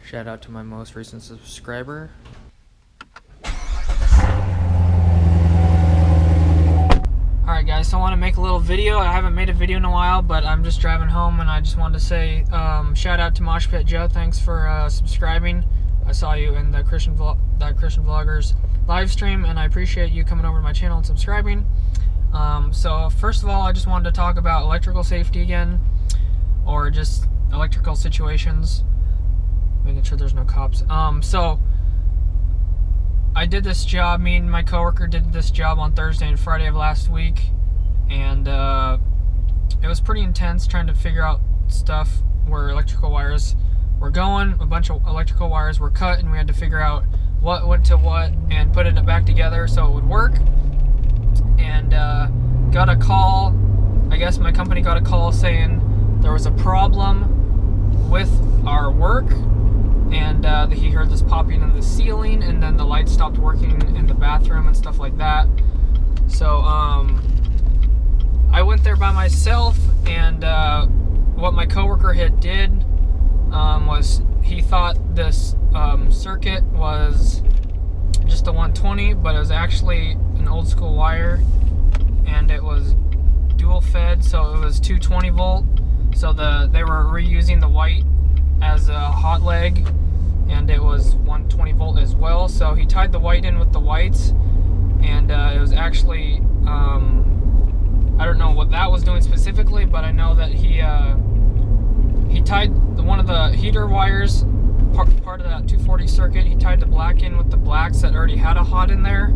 Shout out to my most recent subscriber. Alright guys, so I want to make a little video. I haven't made a video in a while, but I'm just driving home and I just wanted to say shout out to Mosh Pit Joe. Thanks for subscribing. I saw you in the Christian Vloggers live stream and I appreciate you coming over to my channel and subscribing. So first of all, I just wanted to talk about electrical safety again, or just electrical situations, making sure there's no cops. So I did this job, me and my coworker did this job on Thursday and Friday of last week, and it was pretty intense trying to figure out stuff where electrical wires were going. A bunch of electrical wires were cut and we had to figure out what went to what and put it back together so it would work. And got a call, I guess my company got a call saying there was a problem with our work, and he heard this popping in the ceiling, and then the lights stopped working in the bathroom and stuff like that. So I went there by myself, and what my coworker had did was he thought this circuit was just a 120, but it was actually an old school wire, and it was dual fed, so it was 220 volt. So they were reusing the white as a hot leg, and it was 120 volt as well. So he tied the white in with the whites, and it was actually I don't know what that was doing specifically, but I know that he tied one of the heater wires, part of that 240 circuit, he tied the black in with the blacks that already had a hot in there.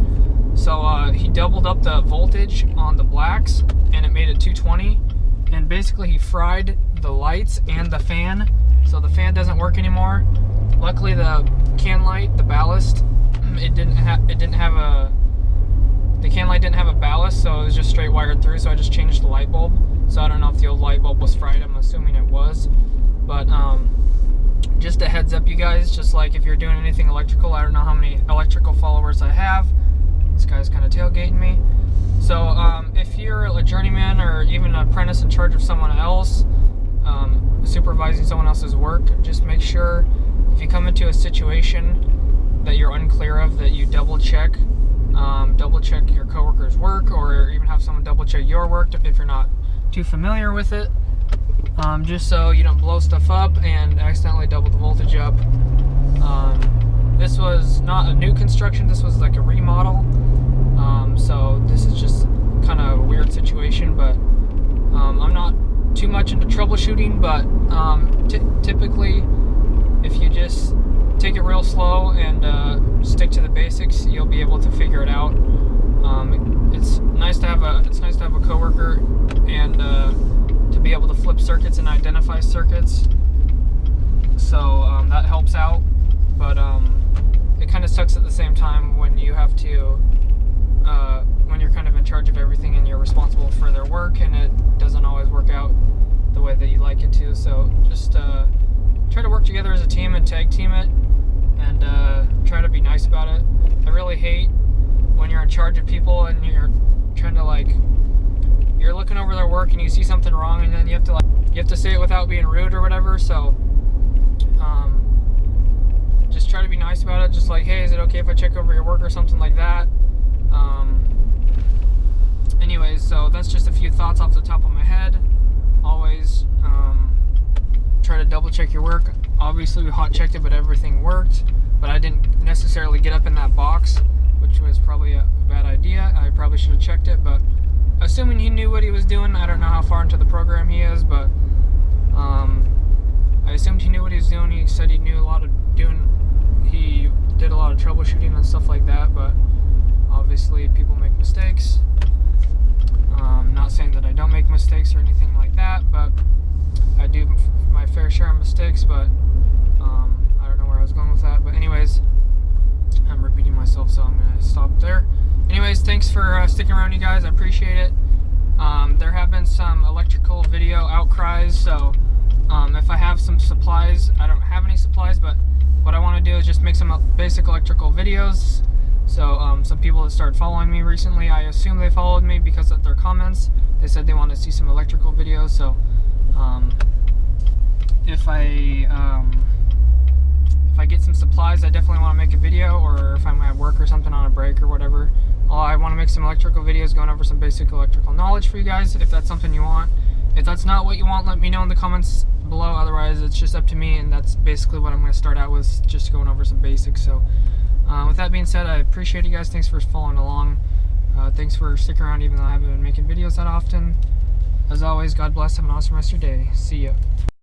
So he doubled up the voltage on the blacks and it made it 220, and basically he fried the lights and the fan, so the fan doesn't work anymore. Luckily the can light, the ballast, the can light didn't have a ballast, so it was just straight wired through, so I just changed the light bulb. So I don't know if the old light bulb was fried, I'm assuming it was. But just a heads up you guys, just like if you're doing anything electrical, I don't know how many electrical followers I have. This guy's kind of tailgating me. So if you're a journeyman or even an apprentice in charge of someone else, supervising someone else's work, just make sure if you come into a situation that you're unclear of, that you double check your coworker's work, or even have someone double check your work if you're not too familiar with it, just so you don't blow stuff up and accidentally double the voltage up. This was not a new construction, this was like a remodel, so this is just kind of a weird situation, but I'm not too much into troubleshooting, but typically if you just take it real slow and stick to the basics, you'll be able to figure it out. It's nice to have a coworker and to be able to flip circuits and identify circuits, so that helps out. But it kind of sucks at the same time when you have to when you're kind of in charge of everything and you're responsible for their work, and it doesn't always work out the way that you like it to. So just try to work together as a team and tag team it, and try to be nice about it. I really hate when you're in charge of people and you're trying to you're looking over their work and you see something wrong, and then you have to say it without being rude or whatever. So just try to be nice about it, just like, hey, is it okay if I check over your work or something like that. Anyways, so that's just a few thoughts off the top of my head. Always try to double check your work. Obviously we hot checked it, but everything worked, but I didn't necessarily get up in that box, which was probably a bad idea. I probably should have checked it, but assuming he knew what he was doing, I don't know how far into the program he is, but I assumed he knew what he was doing. He said he did a lot of troubleshooting and stuff like that, but obviously people make mistakes. Not saying that I don't make mistakes or anything like that, but I do my fair share of mistakes, but I don't know where I was going with that. But anyways, I'm repeating myself, so I'm going to stop there. Anyways, thanks for sticking around, you guys. I appreciate it. There have been some electrical video outcries, so if I have some supplies, I don't have any supplies, but what I want to do is just make some basic electrical videos. So some people that started following me recently, I assume they followed me because of their comments. They said they want to see some electrical videos, so if I wise, I definitely want to make a video, or if I'm at work or something on a break or whatever, I want to make some electrical videos going over some basic electrical knowledge for you guys, if that's something you want. If that's not what you want, let me know in the comments below. Otherwise, it's just up to me, and that's basically what I'm going to start out with, just going over some basics. So with that being said, I appreciate you guys. Thanks for following along. Thanks for sticking around even though I haven't been making videos that often. As always, God bless. Have an awesome rest of your day. See ya.